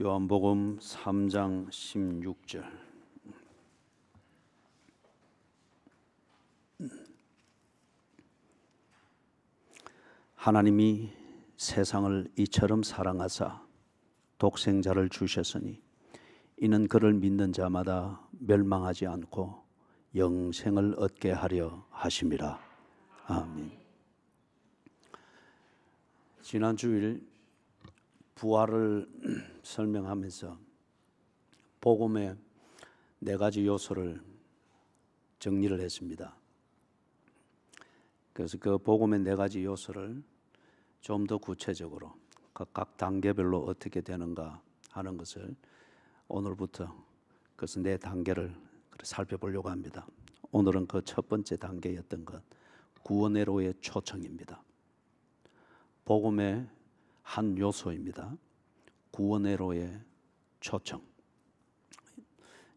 요한복음 3장 16절. 하나님이 세상을 이처럼 사랑하사 독생자를 주셨으니 이는 그를 믿는 자마다 멸망하지 않고 영생을 얻게 하려 하심이라. 아멘. 지난 주일 부활을 설명하면서 복음의 네 가지 요소를 정리를 했습니다. 그래서 그 복음의 네 가지 요소를 좀 더 구체적으로 각 단계별로 어떻게 되는가 하는 것을 오늘부터 그래서 네 단계를 살펴보려고 합니다. 오늘은 그 첫 번째 단계였던 것, 구원회로의 초청입니다. 복음의 한 요소입니다. 구원회로의 초청.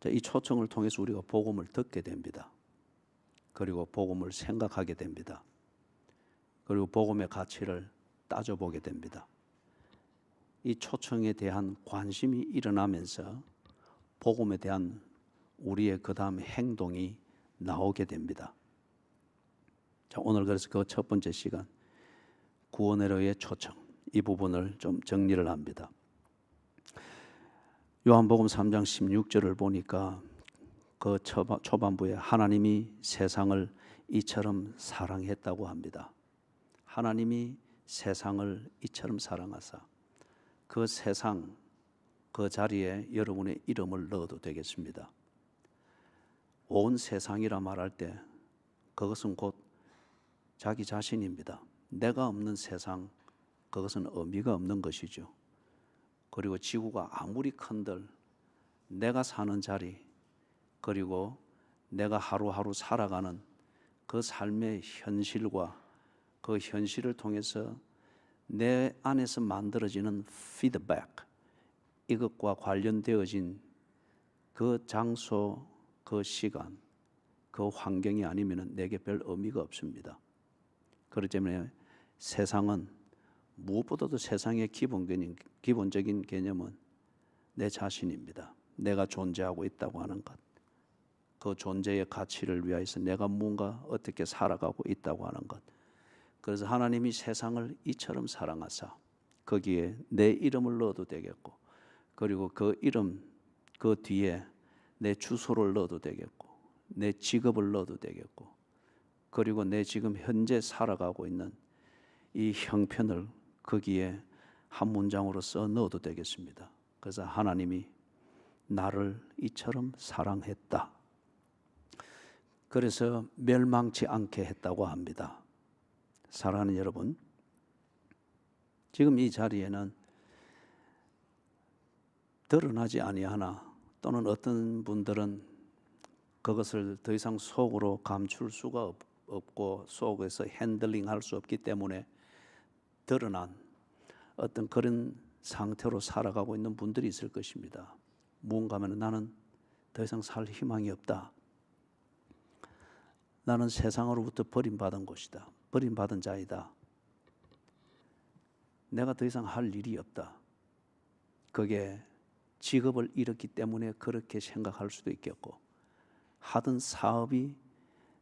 이 초청을 통해서 우리가 복음을 듣게 됩니다. 그리고 복음을 생각하게 됩니다. 그리고 복음의 가치를 따져보게 됩니다. 이 초청에 대한 관심이 일어나면서 복음에 대한 우리의 그 다음 행동이 나오게 됩니다. 자, 오늘 그래서 그 첫 번째 시간 구원회로의 초청, 이 부분을 좀 정리를 합니다. 요한복음 3장 16절을 보니까 그 초반부에 하나님이 세상을 이처럼 사랑했다고 합니다. 하나님이 세상을 이처럼 사랑하사 그 세상 그 자리에 여러분의 이름을 넣어도 되겠습니다. 온 세상이라 말할 때 그것은 곧 자기 자신입니다. 내가 없는 세상, 그것은 의미가 없는 것이죠. 그리고 지구가 아무리 큰들 내가 사는 자리, 그리고 내가 하루하루 살아가는 그 삶의 현실과 그 현실을 통해서 내 안에서 만들어지는 피드백, 이것과 관련되어진 그 장소, 그 시간, 그 환경이 아니면 내게 별 의미가 없습니다. 그렇기 때문에 세상은 무엇보다도 세상의 기본적인 개념은 내 자신입니다. 내가 존재하고 있다고 하는 것, 그 존재의 가치를 위해서 내가 뭔가 어떻게 살아가고 있다고 하는 것. 그래서 하나님이 세상을 이처럼 사랑하사 거기에 내 이름을 넣어도 되겠고, 그리고 그 이름 그 뒤에 내 주소를 넣어도 되겠고, 내 직업을 넣어도 되겠고, 그리고 내 지금 현재 살아가고 있는 이 형편을 거기에 한 문장으로 써 넣어도 되겠습니다. 그래서 하나님이 나를 이처럼 사랑했다. 그래서 멸망치 않게 했다고 합니다. 사랑하는 여러분, 지금 이 자리에는 드러나지 아니하나 또는 어떤 분들은 그것을 더 이상 속으로 감출 수가 없고 속에서 핸들링할 수 없기 때문에 드러난 어떤 그런 상태로 살아가고 있는 분들이 있을 것입니다. 무언가 하면 나는 더 이상 살 희망이 없다. 나는 세상으로부터 버림받은 것이다. 버림받은 자이다. 내가 더 이상 할 일이 없다. 그게 직업을 잃었기 때문에 그렇게 생각할 수도 있겠고, 하던 사업이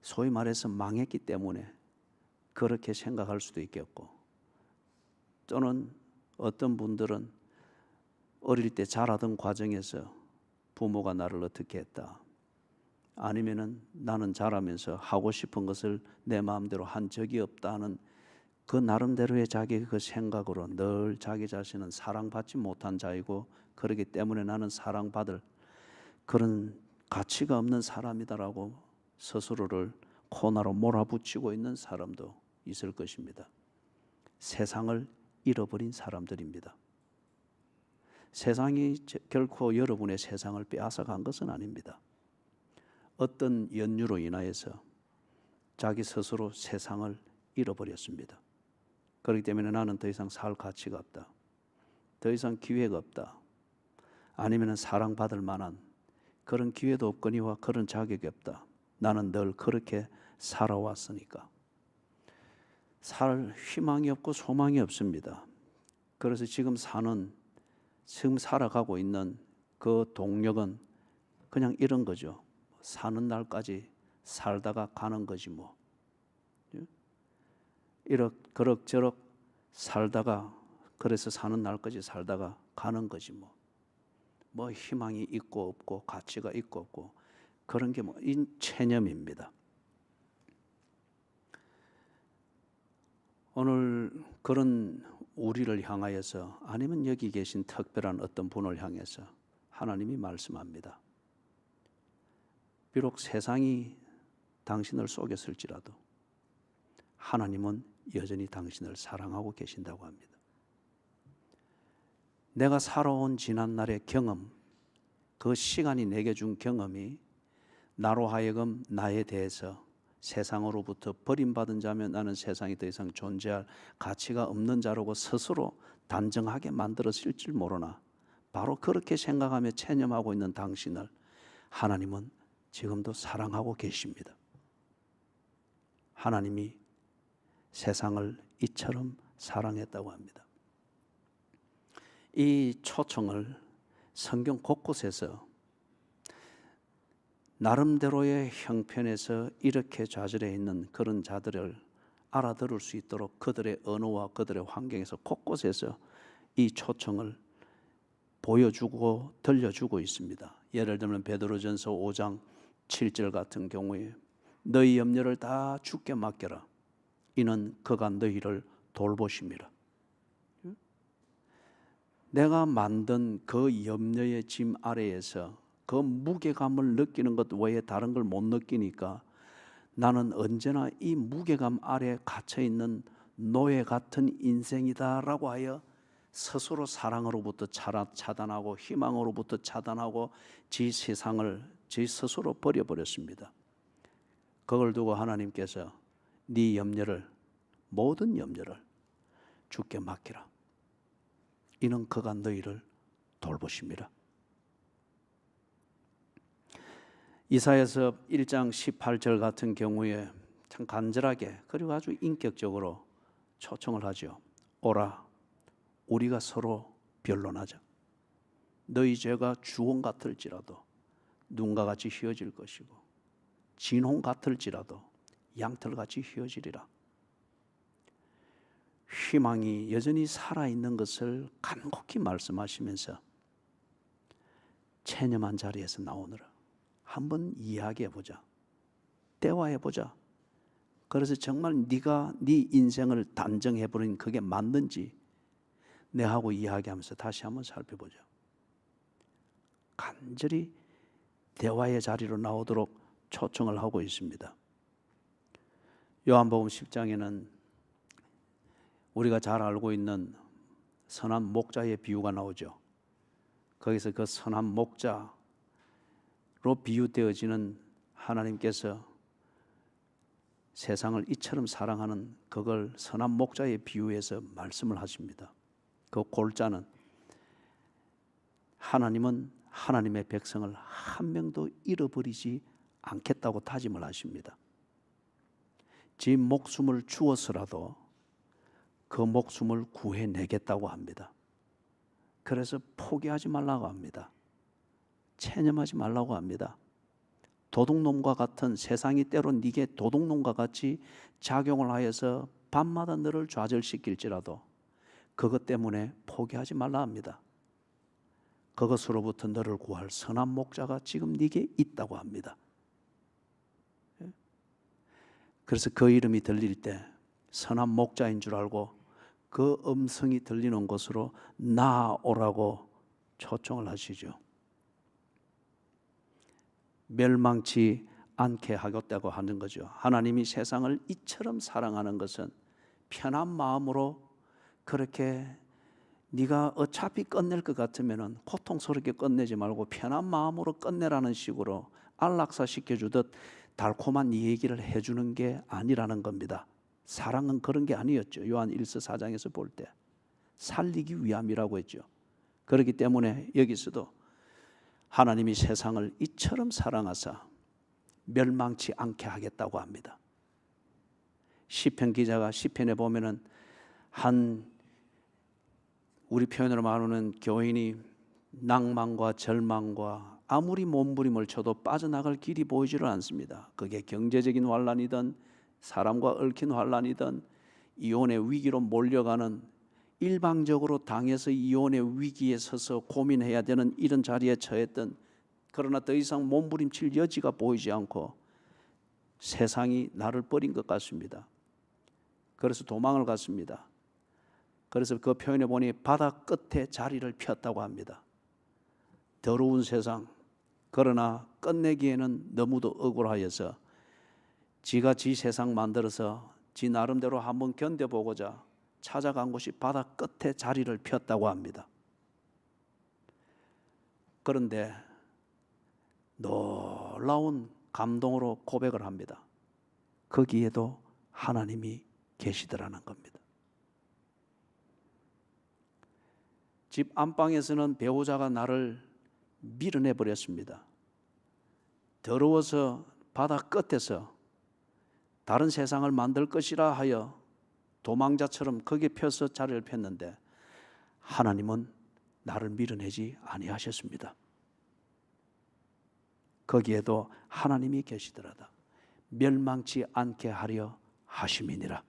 소위 말해서 망했기 때문에 그렇게 생각할 수도 있겠고, 또는 어떤 분들은 어릴 때 자라던 과정에서 부모가 나를 어떻게 했다, 아니면은 나는 자라면서 하고 싶은 것을 내 마음대로 한 적이 없다는 그 나름대로의 자기의 그 생각으로 늘 자기 자신은 사랑받지 못한 자이고, 그렇기 때문에 나는 사랑받을 그런 가치가 없는 사람이다라고 스스로를 코너로 몰아붙이고 있는 사람도 있을 것입니다. 세상을 잃어버린 사람들입니다. 세상이 결코 여러분의 세상을 빼앗아간 것은 아닙니다. 어떤 연유로 인하여서 자기 스스로 세상을 잃어버렸습니다. 그렇기 때문에 나는 더 이상 살 가치가 없다. 더 이상 기회가 없다. 아니면 사랑받을 만한 그런 기회도 없거니와 그런 자격이 없다. 나는 늘 그렇게 살아왔으니까. 살 희망이 없고 소망이 없습니다. 그래서 지금 사는 지금 살아가고 있는 그 동력은 그냥 이런 거죠. 사는 날까지 살다가 가는 거지 뭐. 그럭저럭 살다가, 그래서 사는 날까지 살다가 가는 거지 뭐. 뭐 희망이 있고 없고 가치가 있고 없고 그런 게 뭐 체념입니다. 오늘 그런 우리를 향하여서, 아니면 여기 계신 특별한 어떤 분을 향해서 하나님이 말씀합니다. 비록 세상이 당신을 속였을지라도 하나님은 여전히 당신을 사랑하고 계신다고 합니다. 내가 살아온 지난날의 경험, 그 시간이 내게 준 경험이 나로 하여금 나에 대해서 세상으로부터 버림받은 자면 나는 세상에 더 이상 존재할 가치가 없는 자라고 스스로 단정하게 만들었을 줄 모르나, 바로 그렇게 생각하며 체념하고 있는 당신을 하나님은 지금도 사랑하고 계십니다. 하나님이 세상을 이처럼 사랑했다고 합니다. 이 초청을 성경 곳곳에서 나름대로의 형편에서 이렇게 좌절해 있는 그런 자들을 알아들을 수 있도록 그들의 언어와 그들의 환경에서 곳곳에서 이 초청을 보여주고 들려주고 있습니다. 예를 들면 베드로전서 5장 7절 같은 경우에 너희 염려를 다 주께 맡겨라. 이는 그가 너희를 돌보심이라. 내가 만든 그 염려의 짐 아래에서 그 무게감을 느끼는 것 외에 다른 걸 못 느끼니까 나는 언제나 이 무게감 아래 갇혀있는 노예 같은 인생이다라고 하여 스스로 사랑으로부터 차단하고 희망으로부터 차단하고 지 세상을 지 스스로 버려버렸습니다. 그걸 두고 하나님께서 네 염려를, 모든 염려를 주께 맡기라. 이는 그가 너희를 돌보심이라. 이사야서 1장 18절 같은 경우에 참 간절하게 그리고 아주 인격적으로 초청을 하죠. 오라, 우리가 서로 변론하자. 너희 죄가 주홍 같을지라도 눈과 같이 휘어질 것이고 진홍 같을지라도 양털같이 휘어지리라. 희망이 여전히 살아있는 것을 간곡히 말씀하시면서 체념한 자리에서 나오느라 한번 이야기해보자, 대화해보자. 그래서 정말 네가 네 인생을 단정해버린 그게 맞는지 내하고 이야기하면서 다시 한번 살펴보자. 간절히 대화의 자리로 나오도록 초청을 하고 있습니다. 요한복음 10장에는 우리가 잘 알고 있는 선한 목자의 비유가 나오죠. 거기서 그 선한 목자로 비유되어지는 하나님께서 세상을 이처럼 사랑하는 그걸 선한 목자의 비유에서 말씀을 하십니다. 그 골자는 하나님은 하나님의 백성을 한 명도 잃어버리지 않겠다고 다짐을 하십니다. 지 목숨을 주어서라도 그 목숨을 구해내겠다고 합니다. 그래서 포기하지 말라고 합니다. 체념하지 말라고 합니다. 도둑놈과 같은 세상이 때론 네게 도둑놈과 같이 작용을 하여서 밤마다 너를 좌절시킬지라도 그것 때문에 포기하지 말라 합니다. 그것으로부터 너를 구할 선한 목자가 지금 네게 있다고 합니다. 그래서 그 이름이 들릴 때 선한 목자인 줄 알고 그 음성이 들리는 곳으로 나아오라고 초청을 하시죠. 멸망치 않게 하겠다고 하는 거죠. 하나님이 세상을 이처럼 사랑하는 것은 편한 마음으로 그렇게 네가 어차피 끝낼 것 같으면 고통스럽게 끝내지 말고 편한 마음으로 끝내라는 식으로 안락사시켜주듯 달콤한 얘기를 해주는 게 아니라는 겁니다. 사랑은 그런 게 아니었죠. 요한 1서 4장에서 볼 때 살리기 위함이라고 했죠. 그렇기 때문에 여기서도 하나님이 세상을 이처럼 사랑하사 멸망치 않게 하겠다고 합니다. 시편 기자가 시편에 보면은 한 우리 표현으로 말하는 교인이 낭만과 절망과 아무리 몸부림을 쳐도 빠져나갈 길이 보이지를 않습니다. 그게 경제적인 환란이든 사람과 얽힌 환란이든 이혼의 위기로 몰려가는, 일방적으로 당해서 이혼의 위기에 서서 고민해야 되는 이런 자리에 처했던, 그러나 더 이상 몸부림칠 여지가 보이지 않고 세상이 나를 버린 것 같습니다. 그래서 도망을 갔습니다. 그래서 그 표현에 보니 바다 끝에 자리를 폈다고 합니다. 더러운 세상, 그러나 끝내기에는 너무도 억울하여서 지가 지 세상 만들어서 지 나름대로 한번 견뎌보고자 찾아간 곳이 바다 끝에 자리를 폈다고 합니다. 그런데 놀라운 감동으로 고백을 합니다. 거기에도 하나님이 계시더라는 겁니다. 집 안방에서는 배우자가 나를 밀어내 버렸습니다. 더러워서 바다 끝에서 다른 세상을 만들 것이라 하여 도망자처럼 거기에 펴서 자리를 폈는데 하나님은 나를 밀어내지 아니하셨습니다. 거기에도 하나님이 계시더라다. 멸망치 않게 하려 하심이니라.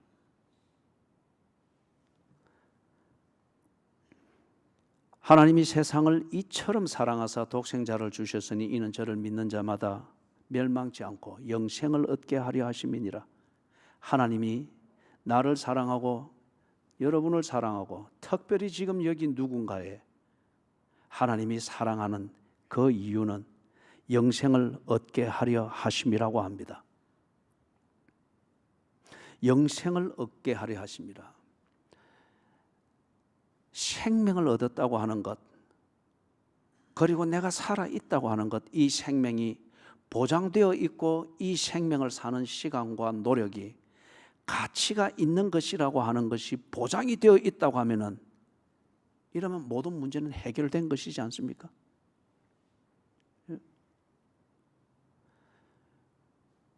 하나님이 세상을 이처럼 사랑하사 독생자를 주셨으니 이는 저를 믿는 자마다 멸망치 않고 영생을 얻게 하려 하심이니라. 하나님이 나를 사랑하고 여러분을 사랑하고 특별히 지금 여기 누군가에 하나님이 사랑하는 그 이유는 영생을 얻게 하려 하심이라고 합니다. 영생을 얻게 하려 하심이라. 생명을 얻었다고 하는 것, 그리고 내가 살아있다고 하는 것, 이 생명이 보장되어 있고 이 생명을 사는 시간과 노력이 가치가 있는 것이라고 하는 것이 보장이 되어 있다고 하면은, 이러면 모든 문제는 해결된 것이지 않습니까?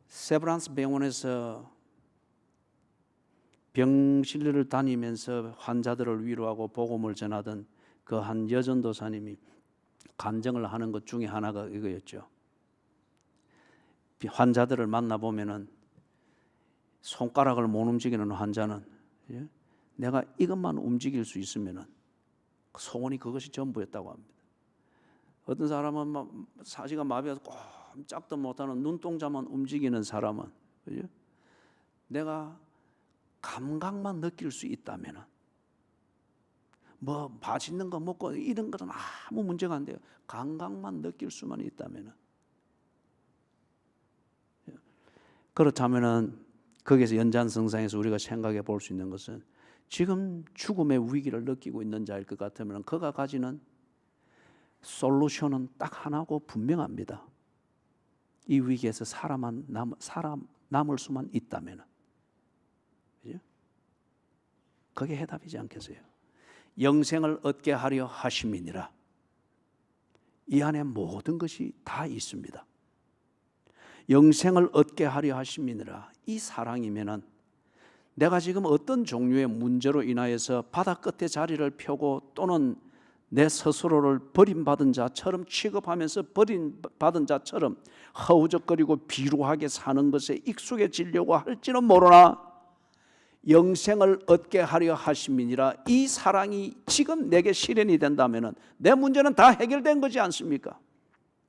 세브란스 병원에서 병실을 다니면서 환자들을 위로하고 복음을 전하던 그 한 여전도사님이 간증을 하는 것 중에 하나가 이거였죠. 환자들을 만나보면은 손가락을 못 움직이는 환자는 내가 이것만 움직일 수 있으면은 소원이 그것이 전부였다고 합니다. 어떤 사람은 사지가 마비해서 꼼짝도 못하는 눈동자만 움직이는 사람은 내가 감각만 느낄 수 있다면은 뭐 맛있는 거 먹고 이런 것은 아무 문제가 안 돼요. 감각만 느낄 수만 있다면은. 그렇다면은 거기서 연장성상에서 우리가 생각해 볼 수 있는 것은, 지금 죽음의 위기를 느끼고 있는 자일 것 같으면 그가 가지는 솔루션은 딱 하나고 분명합니다. 이 위기에서 살아남을 수만 있다면, 그게 해답이지 않겠어요? 영생을 얻게 하려 하심이니라. 이 안에 모든 것이 다 있습니다. 영생을 얻게 하려 하심이니라. 이 사랑이면은 내가 지금 어떤 종류의 문제로 인하여서 바다 끝에 자리를 펴고 또는 내 스스로를 버림받은 자처럼 취급하면서 버림받은 자처럼 허우적거리고 비루하게 사는 것에 익숙해지려고 할지는 모르나 영생을 얻게 하려 하심이니라. 이 사랑이 지금 내게 실현이 된다면 내 문제는 다 해결된 거지 않습니까?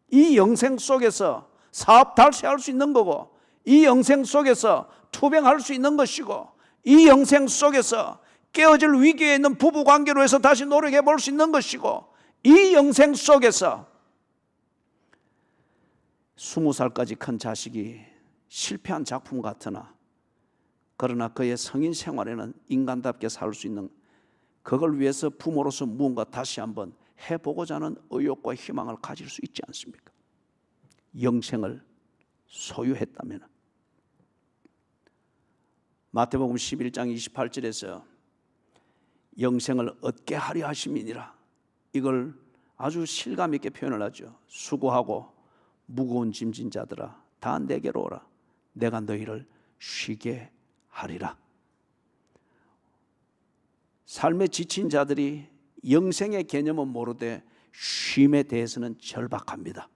이 영생 속에서 사업 달성할 수 있는 거고, 이 영생 속에서 투병할 수 있는 것이고, 이 영생 속에서 깨어질 위기에 있는 부부관계로 해서 다시 노력해 볼 수 있는 것이고, 이 영생 속에서 20살까지 큰 자식이 실패한 작품 같으나 그러나 그의 성인 생활에는 인간답게 살 수 있는, 그걸 위해서 부모로서 무언가 다시 한번 해보고자 하는 의욕과 희망을 가질 수 있지 않습니까? 영생을 소유했다면. 마태복음 11장 28절에서 영생을 얻게 하려 하심이니라, 이걸 아주 실감 있게 표현을 하죠. 수고하고 무거운 짐진 자들아 다 내게로 오라, 내가 너희를 쉬게 하리라. 삶에 지친 자들이 영생의 개념은 모르되 쉼에 대해서는 절박합니다.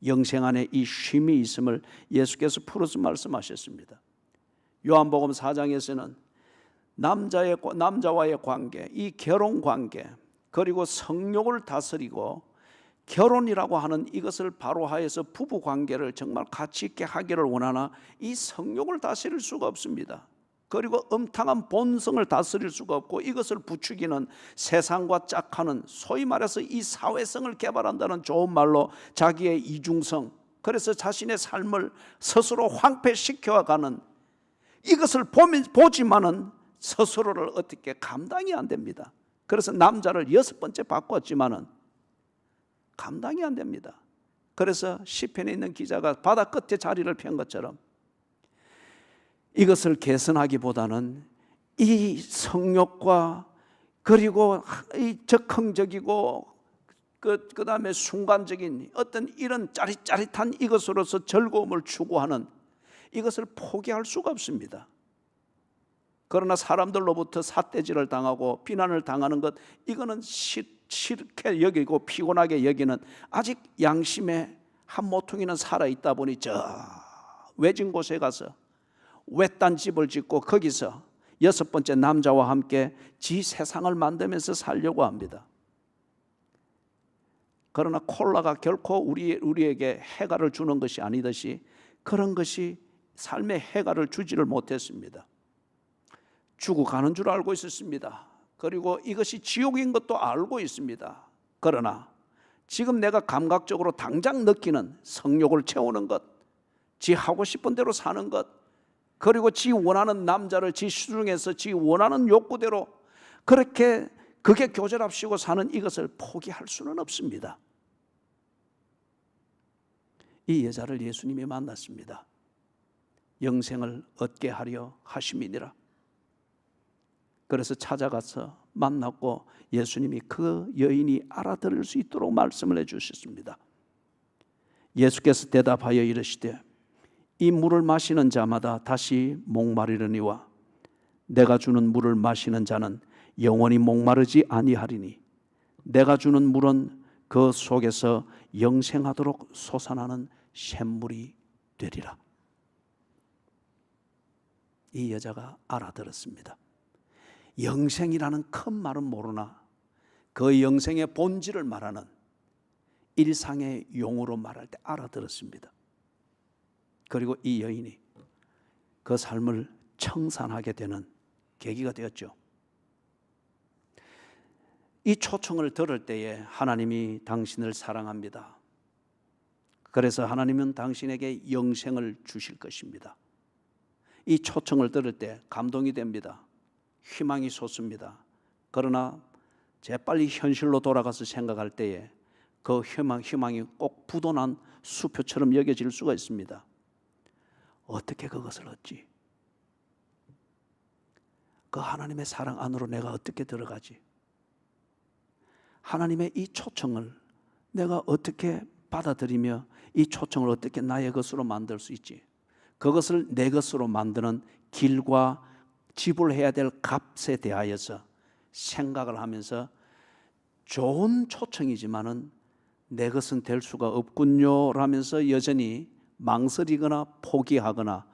영생 안에 이 쉼이 있음을 예수께서 풀어서 말씀하셨습니다. 요한복음 4장에서는 남자와의 관계, 이 결혼 관계, 그리고 성욕을 다스리고 결혼이라고 하는 이것을 바로 하여서 부부 관계를 정말 가치 있게 하기를 원하나 이 성욕을 다스릴 수가 없습니다. 그리고 음탕한 본성을 다스릴 수가 없고 이것을 부추기는 세상과 짝하는, 소위 말해서 이 사회성을 개발한다는 좋은 말로 자기의 이중성, 그래서 자신의 삶을 스스로 황폐시켜가는 이것을 보지만은 스스로를 어떻게 감당이 안 됩니다. 그래서 남자를 6번째 바꿨지만은 감당이 안 됩니다. 그래서 시편에 있는 기자가 바다 끝에 자리를 편 것처럼 이것을 개선하기보다는 이 성욕과 그리고 이 적흥적이고 그 다음에 순간적인 어떤 이런 짜릿짜릿한 이것으로서 즐거움을 추구하는 이것을 포기할 수가 없습니다. 그러나 사람들로부터 삿대질을 당하고 비난을 당하는 것, 이거는 싫게 여기고 피곤하게 여기는 아직 양심의 한 모퉁이는 살아있다 보니 저 외진 곳에 가서 외딴 집을 짓고 거기서 6번째 남자와 함께 지 세상을 만들면서 살려고 합니다. 그러나 콜라가 결코 우리에게 해가를 주는 것이 아니듯이 그런 것이 삶의 해가를 주지를 못했습니다. 죽어가는 줄 알고 있었습니다. 그리고 이것이 지옥인 것도 알고 있습니다. 그러나 지금 내가 감각적으로 당장 느끼는 성욕을 채우는 것, 지 하고 싶은 대로 사는 것, 그리고 지 원하는 남자를 지 수중에서 지 원하는 욕구대로 그렇게 그게 교절합시고 사는 이것을 포기할 수는 없습니다. 이 여자를 예수님이 만났습니다. 영생을 얻게 하려 하심이니라. 그래서 찾아가서 만났고 예수님이 그 여인이 알아들을 수 있도록 말씀을 해주셨습니다. 예수께서 대답하여 이르시되 이 물을 마시는 자마다 다시 목마르려니와 내가 주는 물을 마시는 자는 영원히 목마르지 아니하리니 내가 주는 물은 그 속에서 영생하도록 솟아나는 샘물이 되리라. 이 여자가 알아들었습니다. 영생이라는 큰 말은 모르나 그 영생의 본질을 말하는 일상의 용어로 말할 때 알아들었습니다. 그리고 이 여인이 그 삶을 청산하게 되는 계기가 되었죠. 이 초청을 들을 때에 하나님이 당신을 사랑합니다. 그래서 하나님은 당신에게 영생을 주실 것입니다. 이 초청을 들을 때 감동이 됩니다. 희망이 솟습니다. 그러나 재빨리 현실로 돌아가서 생각할 때에 그 희망이 꼭 부도난 수표처럼 여겨질 수가 있습니다. 어떻게 그것을 얻지? 그 하나님의 사랑 안으로 내가 어떻게 들어가지? 하나님의 이 초청을 내가 어떻게 받아들이며 이 초청을 어떻게 나의 것으로 만들 수 있지? 그것을 내 것으로 만드는 길과 지불해야 될 값에 대하여서 생각을 하면서 좋은 초청이지만은 내 것은 될 수가 없군요 라면서 여전히 망설이거나 포기하거나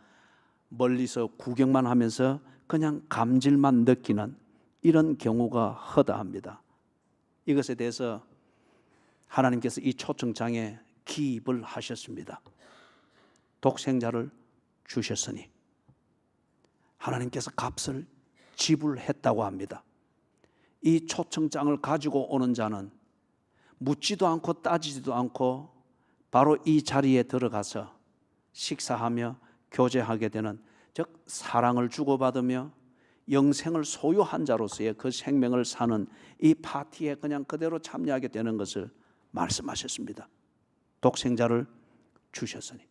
멀리서 구경만 하면서 그냥 감질만 느끼는 이런 경우가 허다합니다. 이것에 대해서 하나님께서 이 초청장에 기입을 하셨습니다. 독생자를 주셨으니 하나님께서 값을 지불했다고 합니다. 이 초청장을 가지고 오는 자는 묻지도 않고 따지지도 않고 바로 이 자리에 들어가서 식사하며 교제하게 되는, 즉 사랑을 주고받으며 영생을 소유한 자로서의 그 생명을 사는 이 파티에 그냥 그대로 참여하게 되는 것을 말씀하셨습니다. 독생자를 주셨으니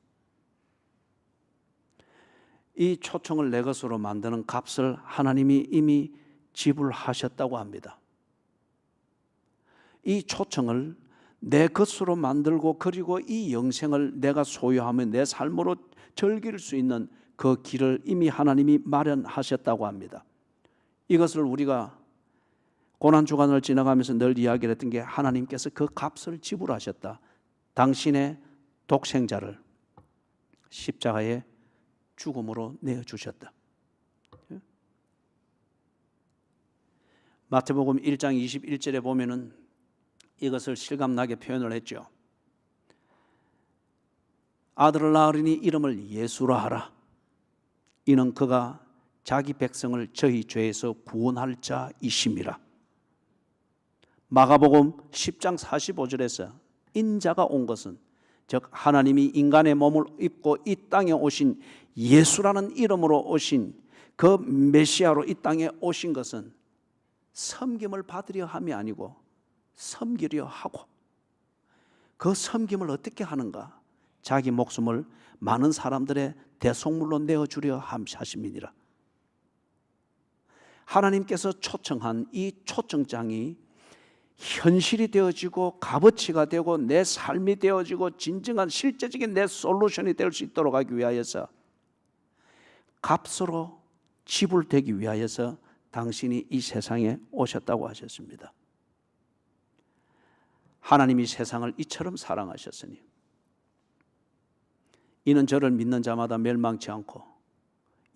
이 초청을 내 것으로 만드는 값을 하나님이 이미 지불하셨다고 합니다. 이 초청을 내 것으로 만들고 그리고 이 영생을 내가 소유하며 내 삶으로 즐길 수 있는 그 길을 이미 하나님이 마련하셨다고 합니다. 이것을 우리가 고난주간을 지나가면서 늘 이야기를 했던 게 하나님께서 그 값을 지불하셨다. 당신의 독생자를 십자가에 죽음으로 내어주셨다. 마태복음 1장 21절에 보면은 이것을 실감나게 표현을 했죠. 아들을 낳으리니 이름을 예수라 하라. 이는 그가 자기 백성을 저희 죄에서 구원할 자이심이라. 마가복음 10장 45절에서 인자가 온 것은 즉 하나님이 인간의 몸을 입고 이 땅에 오신 예수라는 이름으로 오신 그 메시아로 이 땅에 오신 것은 섬김을 받으려 함이 아니고 섬기려 하고, 그 섬김을 어떻게 하는가? 자기 목숨을 많은 사람들의 대속물로 내어주려 하심이니라. 하나님께서 초청한 이 초청장이 현실이 되어지고 값어치가 되고 내 삶이 되어지고 진정한 실제적인 내 솔루션이 될 수 있도록 하기 위하여서, 값으로 지불되기 위하여서 당신이 이 세상에 오셨다고 하셨습니다. 하나님이 세상을 이처럼 사랑하셨으니 이는 저를 믿는 자마다 멸망치 않고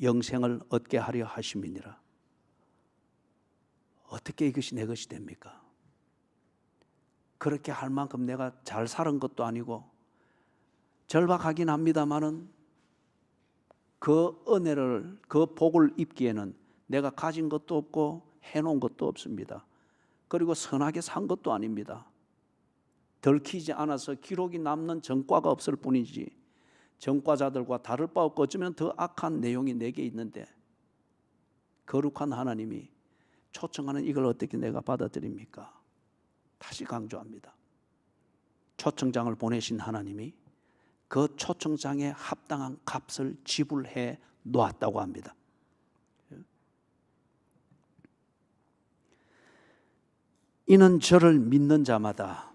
영생을 얻게 하려 하심이니라. 어떻게 이것이 내 것이 됩니까? 그렇게 할 만큼 내가 잘 살은 것도 아니고 절박하긴 합니다마는 그 은혜를, 그 복을 입기에는 내가 가진 것도 없고 해놓은 것도 없습니다. 그리고 선하게 산 것도 아닙니다. 들키지 않아서 기록이 남는 전과가 없을 뿐이지 전과자들과 다를 바 없고 어쩌면 더 악한 내용이 내게 있는데, 거룩한 하나님이 초청하는 이걸 어떻게 내가 받아들입니까? 다시 강조합니다. 초청장을 보내신 하나님이 그 초청장에 합당한 값을 지불해 놓았다고 합니다. 이는 저를 믿는 자마다.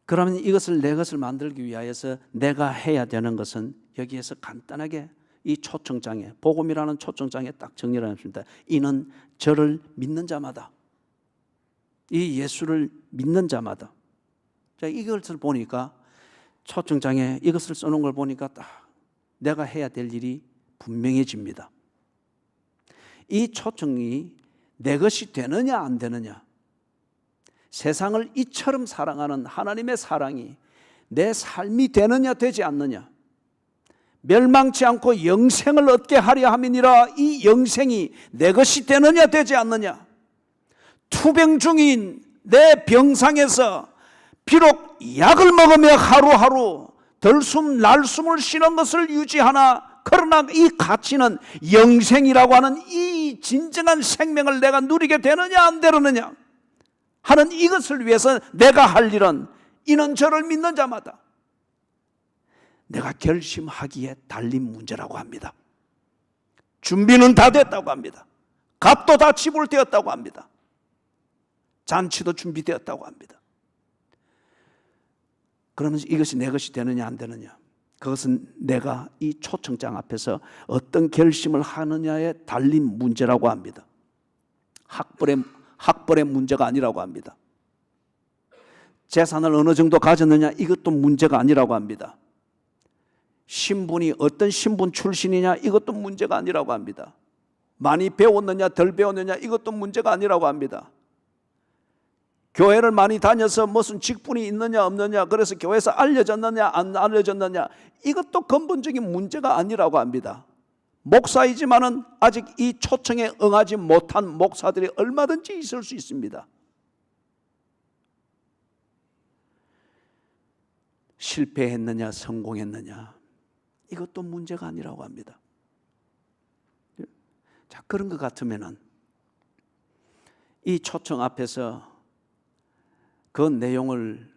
그러면 이것을 내 것을 만들기 위하여서 내가 해야 되는 것은 여기에서 간단하게 이 초청장에, 복음이라는 초청장에 딱 정리를 했습니다. 이는 저를 믿는 자마다, 이 예수를 믿는 자마다. 자, 이것을 보니까 초청장에 이것을 써놓은 걸 보니까 딱 내가 해야 될 일이 분명해집니다. 이 초청이 내 것이 되느냐 안 되느냐, 세상을 이처럼 사랑하는 하나님의 사랑이 내 삶이 되느냐 되지 않느냐, 멸망치 않고 영생을 얻게 하려 함이니라. 이 영생이 내 것이 되느냐 되지 않느냐, 투병 중인 내 병상에서 비록 약을 먹으며 하루하루 들숨 날숨을 쉬는 것을 유지하나, 그러나 이 가치는 영생이라고 하는 이 진정한 생명을 내가 누리게 되느냐 안 되느냐 하는 이것을 위해서 내가 할 일은, 이는 저를 믿는 자마다 내가 결심하기에 달린 문제라고 합니다. 준비는 다 됐다고 합니다. 값도 다 지불되었다고 합니다. 잔치도 준비되었다고 합니다. 그러면서 이것이 내 것이 되느냐 안 되느냐, 그것은 내가 이 초청장 앞에서 어떤 결심을 하느냐에 달린 문제라고 합니다. 학벌의 문제가 아니라고 합니다. 재산을 어느 정도 가졌느냐, 이것도 문제가 아니라고 합니다. 신분이 어떤 신분 출신이냐, 이것도 문제가 아니라고 합니다. 많이 배웠느냐 덜 배웠느냐, 이것도 문제가 아니라고 합니다. 교회를 많이 다녀서 무슨 직분이 있느냐 없느냐, 그래서 교회에서 알려졌느냐 안 알려졌느냐, 이것도 근본적인 문제가 아니라고 합니다. 목사이지만은 아직 이 초청에 응하지 못한 목사들이 얼마든지 있을 수 있습니다. 실패했느냐 성공했느냐, 이것도 문제가 아니라고 합니다. 자, 그런 것 같으면은 이 초청 앞에서 그 내용을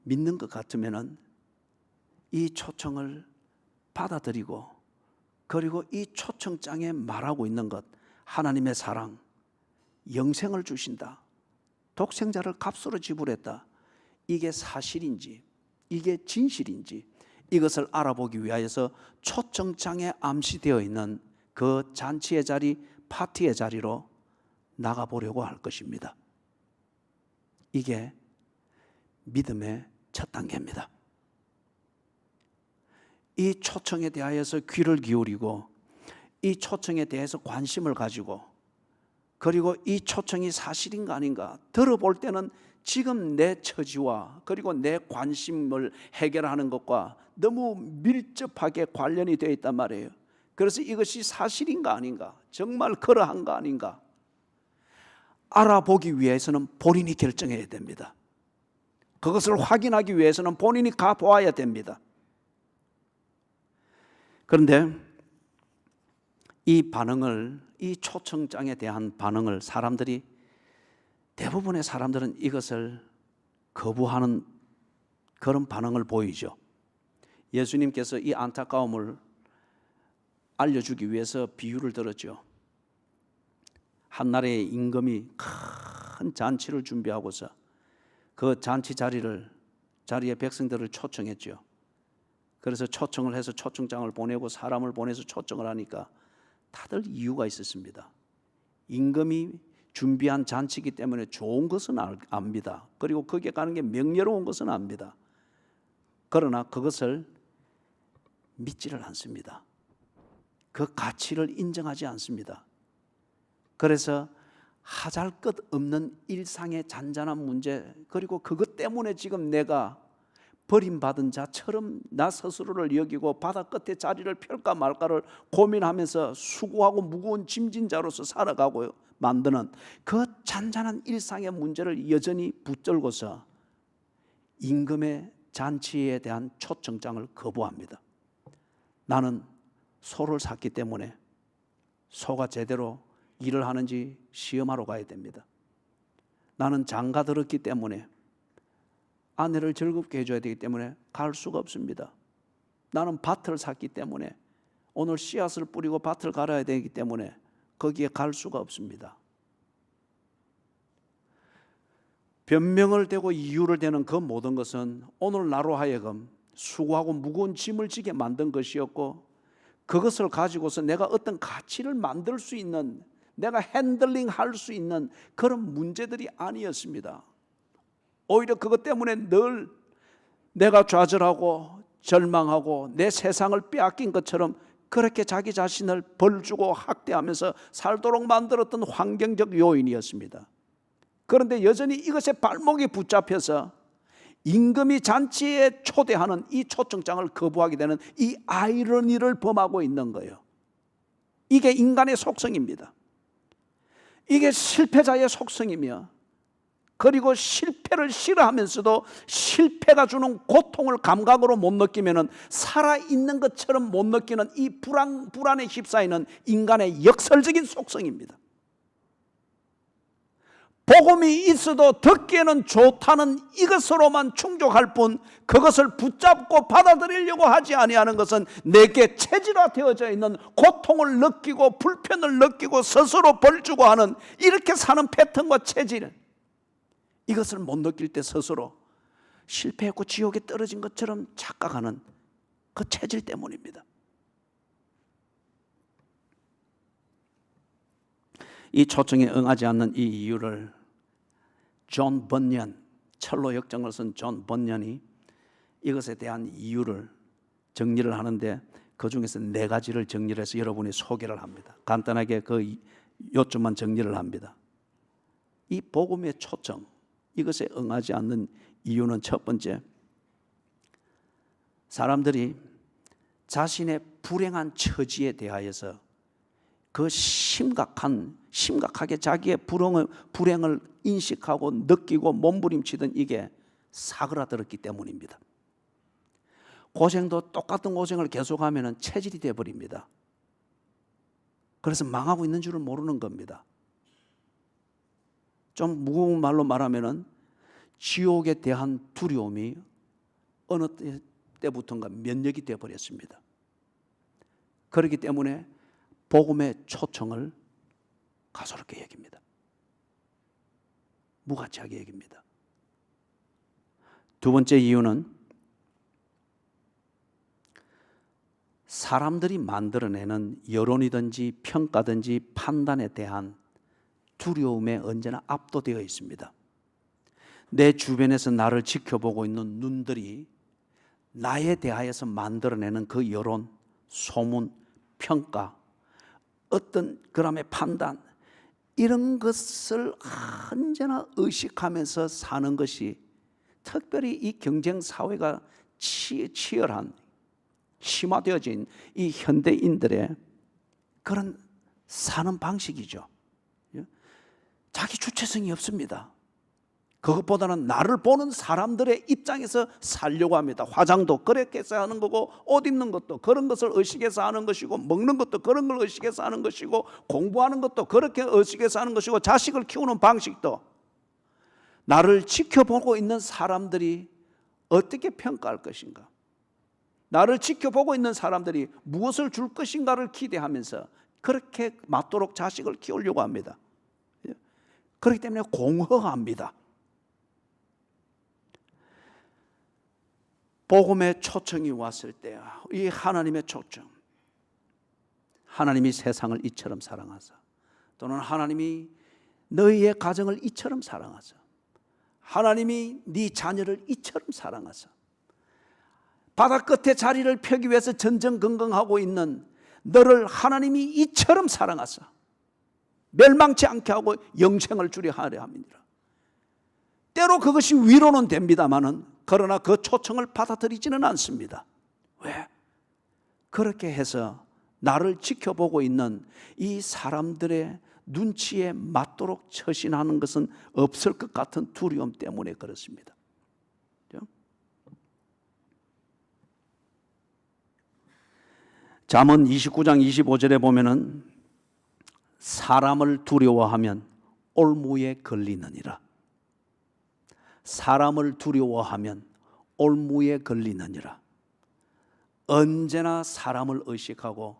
믿는 것 같으면은 이 초청을 받아들이고, 그리고 이 초청장에 말하고 있는 것, 하나님의 사랑, 영생을 주신다, 독생자를 값으로 지불했다, 이게 사실인지 이게 진실인지 이것을 알아보기 위하여서 초청장에 암시되어 있는 그 잔치의 자리 파티의 자리로 나가보려고 할 것입니다. 이게 믿음의 첫 단계입니다. 이 초청에 대하여서 귀를 기울이고 이 초청에 대해서 관심을 가지고 그리고 이 초청이 사실인가 아닌가 들어볼 때는 지금 내 처지와 그리고 내 관심을 해결하는 것과 너무 밀접하게 관련이 되어 있단 말이에요. 그래서 이것이 사실인가 아닌가, 정말 그러한가 아닌가 알아보기 위해서는 본인이 결정해야 됩니다. 그것을 확인하기 위해서는 본인이 가보아야 됩니다. 그런데 이 반응을, 이 초청장에 대한 반응을 대부분의 사람들은 이것을 거부하는 그런 반응을 보이죠. 예수님께서 이 안타까움을 알려주기 위해서 비유를 들었죠. 한나라의 임금이 큰 잔치를 준비하고서 그 잔치 자리에 백성들을 초청했죠. 그래서 초청을 해서 초청장을 보내고 사람을 보내서 초청을 하니까 다들 이유가 있었습니다. 임금이 준비한 잔치이기 때문에 좋은 것은 압니다. 그리고 거기에 가는 게 명예로운 것은 압니다. 그러나 그것을 믿지를 않습니다. 그 가치를 인정하지 않습니다. 그래서 하잘것없는 일상의 잔잔한 문제, 그리고 그것 때문에 지금 내가 버림받은 자처럼 나 스스로를 여기고 바다 끝에 자리를 펼까 말까를 고민하면서 수고하고 무거운 짐진 자로서 살아가고 만드는 그 잔잔한 일상의 문제를 여전히 붙들고서 임금의 잔치에 대한 초청장을 거부합니다. 나는 소를 샀기 때문에 소가 제대로 일을 하는지 시험하러 가야 됩니다. 나는 장가 들었기 때문에 아내를 즐겁게 해줘야 되기 때문에 갈 수가 없습니다. 나는 밭을 샀기 때문에 오늘 씨앗을 뿌리고 밭을 갈아야 되기 때문에 거기에 갈 수가 없습니다. 변명을 대고 이유를 대는 그 모든 것은 오늘 나로 하여금 수고하고 무거운 짐을 지게 만든 것이었고, 그것을 가지고서 내가 어떤 가치를 만들 수 있는, 내가 핸들링 할 수 있는 그런 문제들이 아니었습니다. 오히려 그것 때문에 늘 내가 좌절하고 절망하고 내 세상을 빼앗긴 것처럼 그렇게 자기 자신을 벌주고 학대하면서 살도록 만들었던 환경적 요인이었습니다. 그런데 여전히 이것에 발목이 붙잡혀서 임금이 잔치에 초대하는 이 초청장을 거부하게 되는 이 아이러니를 범하고 있는 거예요. 이게 인간의 속성입니다. 이게 실패자의 속성이며, 그리고 실패를 싫어하면서도 실패가 주는 고통을 감각으로 못 느끼면 살아있는 것처럼 못 느끼는 이 불안에 휩싸이는 인간의 역설적인 속성입니다. 복음이 있어도 듣기에는 좋다는 이것으로만 충족할 뿐 그것을 붙잡고 받아들이려고 하지 아니하는 것은 내게 체질화되어져 있는 고통을 느끼고 불편을 느끼고 스스로 벌주고 하는 이렇게 사는 패턴과 체질, 이것을 못 느낄 때 스스로 실패했고 지옥에 떨어진 것처럼 착각하는 그 체질 때문입니다. 이 초청에 응하지 않는 이 이유를 존 번연, 철로 역정을 쓴 존 번연이 이것에 대한 이유를 정리를 하는데 그 중에서 4가지를 정리를 해서 여러분이 소개를 합니다. 간단하게 그 요점만 정리를 합니다. 이 복음의 초청, 이것에 응하지 않는 이유는 첫 번째, 사람들이 자신의 불행한 처지에 대하여서 그 심각하게 자기의 불행을 인식하고 느끼고 몸부림치던 이게 사그라들었기 때문입니다. 고생도 똑같은 고생을 계속하면 체질이 되어버립니다. 그래서 망하고 있는 줄을 모르는 겁니다. 좀 무거운 말로 말하면 지옥에 대한 두려움이 어느 때부터인가 면역이 되어버렸습니다. 그렇기 때문에 복음의 초청을 가소롭게 여깁니다. 무가치하게 여깁니다. 두 번째 이유는 사람들이 만들어내는 여론이든지 평가든지 판단에 대한 두려움에 언제나 압도되어 있습니다. 내 주변에서 나를 지켜보고 있는 눈들이 나에 대하여서 만들어내는 그 여론, 소문, 평가, 어떤 그람의 판단, 이런 것을 언제나 의식하면서 사는 것이, 특별히 이 경쟁 사회가 치열한, 심화되어진 이 현대인들의 그런 사는 방식이죠. 자기 주체성이 없습니다. 그것보다는 나를 보는 사람들의 입장에서 살려고 합니다. 화장도 그렇게 해서 하는 거고, 옷 입는 것도 그런 것을 의식해서 하는 것이고, 먹는 것도 그런 걸 의식해서 하는 것이고, 공부하는 것도 그렇게 의식해서 하는 것이고, 자식을 키우는 방식도 나를 지켜보고 있는 사람들이 어떻게 평가할 것인가, 나를 지켜보고 있는 사람들이 무엇을 줄 것인가를 기대하면서 그렇게 맞도록 자식을 키우려고 합니다. 그렇기 때문에 공허합니다. 복음의 초청이 왔을 때, 이 하나님의 초청, 하나님이 세상을 이처럼 사랑하사, 또는 하나님이 너희의 가정을 이처럼 사랑하사, 하나님이 네 자녀를 이처럼 사랑하사, 바다 끝에 자리를 펴기 위해서 전전긍긍하고 있는 너를 하나님이 이처럼 사랑하사 멸망치 않게 하고 영생을 주려 하려 함이니라. 때로 그것이 위로는 됩니다마는, 그러나 그 초청을 받아들이지는 않습니다. 왜? 그렇게 해서 나를 지켜보고 있는 이 사람들의 눈치에 맞도록 처신하는 것은 없을 것 같은 두려움 때문에 그렇습니다. 잠언 29장 25절에 보면은 사람을 두려워하면 올무에 걸리느니라. 사람을 두려워하면 올무에 걸리느니라. 언제나 사람을 의식하고,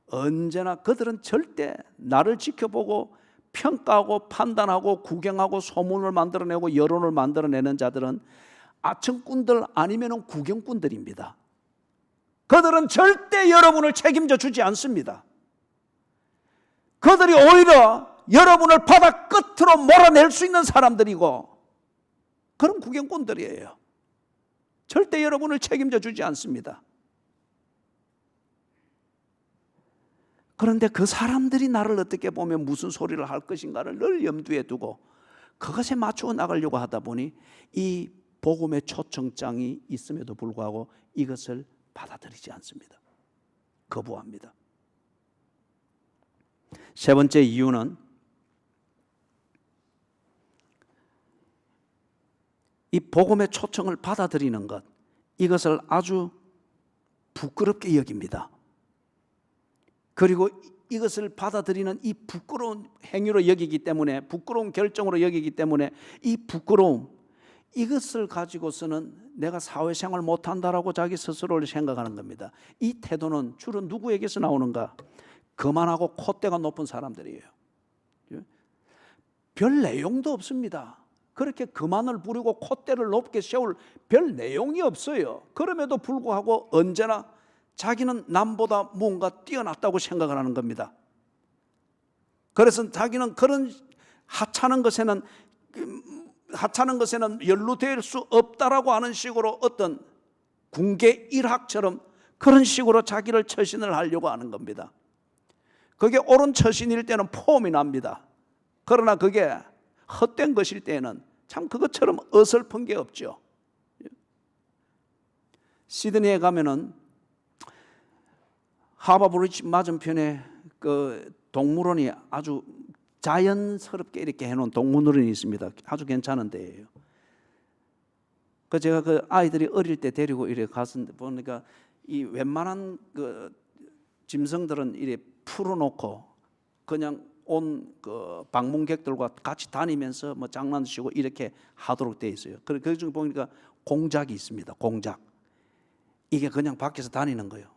언제나 그들은 절대 나를 지켜보고 평가하고 판단하고 구경하고 소문을 만들어내고 여론을 만들어내는 자들은 아청꾼들 아니면 구경꾼들입니다. 그들은 절대 여러분을 책임져 주지 않습니다. 그들이 오히려 여러분을 바다 끝으로 몰아낼 수 있는 사람들이고 그런 구경꾼들이에요. 절대 여러분을 책임져 주지 않습니다. 그런데 그 사람들이 나를 어떻게 보면 무슨 소리를 할 것인가를 늘 염두에 두고 그것에 맞추어 나가려고 하다 보니 이 복음의 초청장이 있음에도 불구하고 이것을 받아들이지 않습니다. 거부합니다. 세 번째 이유는 이 복음의 초청을 받아들이는 것, 이것을 아주 부끄럽게 여깁니다. 그리고 이것을 받아들이는 이 부끄러운 행위로 여기기 때문에, 부끄러운 결정으로 여기기 때문에 이 부끄러움, 이것을 가지고서는 내가 사회생활 못한다라고 자기 스스로를 생각하는 겁니다. 이 태도는 주로 누구에게서 나오는가? 거만하고 콧대가 높은 사람들이에요. 별 내용도 없습니다. 그렇게 거만을 부리고 콧대를 높게 세울 별 내용이 없어요. 그럼에도 불구하고 언제나 자기는 남보다 뭔가 뛰어났다고 생각을 하는 겁니다. 그래서 자기는 그런 하찮은 것에는 연루될 수 없다라고 하는 식으로 어떤 궁계 일학처럼 그런 식으로 자기를 처신을 하려고 하는 겁니다. 그게 옳은 처신일 때는 폼이 납니다. 그러나 그게 헛된 것일 때는 참 그것처럼 어설픈 게 없죠. 시드니에 가면은 하버브리지 맞은편에 그 동물원이 아주 자연스럽게 이렇게 해놓은 동물원이 있습니다. 아주 괜찮은 데예요. 그 제가 그 아이들이 어릴 때 데리고 이렇게 갔는데 보니까 이 웬만한 그 짐승들은 이렇게 풀어놓고 그냥 온 그 방문객들과 같이 다니면서 뭐 장난치고 이렇게 하도록 돼 있어요. 그 중에 보니까 공작이 있습니다. 공작. 이게 그냥 밖에서 다니는 거예요.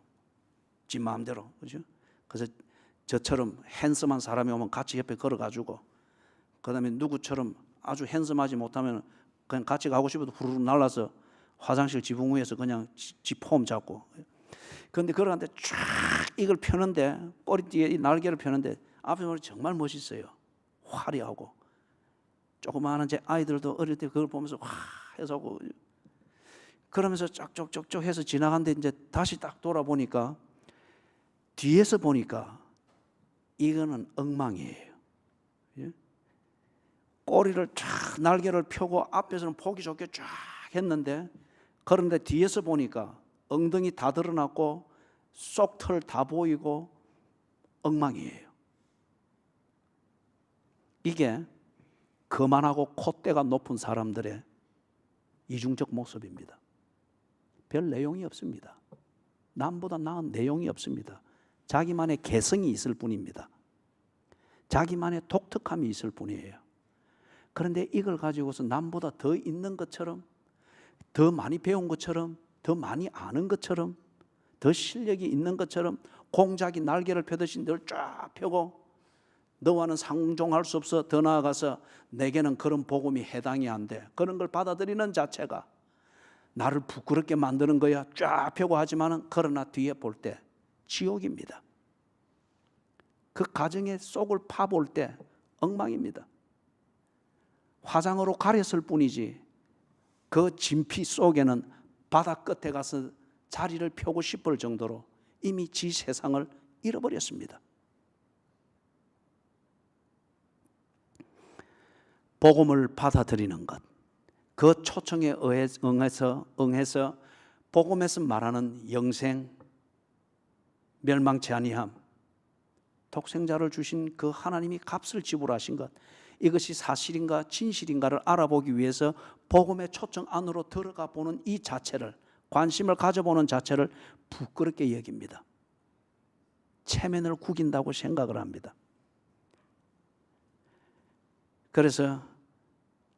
지 마음대로. 그죠? 그래서 저처럼 핸섬한 사람이 오면 같이 옆에 걸어가지고, 그 다음에 누구처럼 아주 핸섬하지 못하면 그냥 같이 가고 싶어도 후루룩 날라서 화장실 지붕 위에서 그냥 지 폼 잡고. 그런데 걸어가는데 쫙 이걸 펴는데 꼬리띠에 이 날개를 펴는데 앞에 보면 정말 멋있어요. 화려하고. 조그마한 제 아이들도 어릴 때 그걸 보면서 와 해서 그러면서 쫙쫙쫙쫙 해서 지나가는데 이제 다시 딱 돌아보니까 뒤에서 보니까 이거는 엉망이에요. 예? 꼬리를 쫙 날개를 펴고 앞에서는 보기 좋게 쫙 했는데 그런데 뒤에서 보니까 엉덩이 다 드러났고 쏙털 다 보이고 엉망이에요. 이게 거만하고 콧대가 높은 사람들의 이중적 모습입니다. 별 내용이 없습니다. 남보다 나은 내용이 없습니다. 자기만의 개성이 있을 뿐입니다. 자기만의 독특함이 있을 뿐이에요. 그런데 이걸 가지고서 남보다 더 있는 것처럼, 더 많이 배운 것처럼, 더 많이 아는 것처럼, 더 실력이 있는 것처럼 공작이 날개를 펴듯이 늘 쫙 펴고 너와는 상종할 수 없어, 더 나아가서 내게는 그런 복음이 해당이 안 돼, 그런 걸 받아들이는 자체가 나를 부끄럽게 만드는 거야. 쫙 펴고 하지만은 그러나 뒤에 볼 때 지옥입니다. 그 가정의 속을 파볼 때 엉망입니다. 화장으로 가렸을 뿐이지 그 진피 속에는 바다 끝에 가서 자리를 펴고 싶을 정도로 이미 지 세상을 잃어버렸습니다. 복음을 받아들이는 것, 그 초청에 응해서 복음에서 말하는 영생, 멸망치 아니함, 독생자를 주신 그 하나님이 값을 지불하신 것, 이것이 사실인가 진실인가를 알아보기 위해서 복음의 초청 안으로 들어가 보는 이 자체를, 관심을 가져보는 자체를 부끄럽게 여깁니다. 체면을 구긴다고 생각을 합니다. 그래서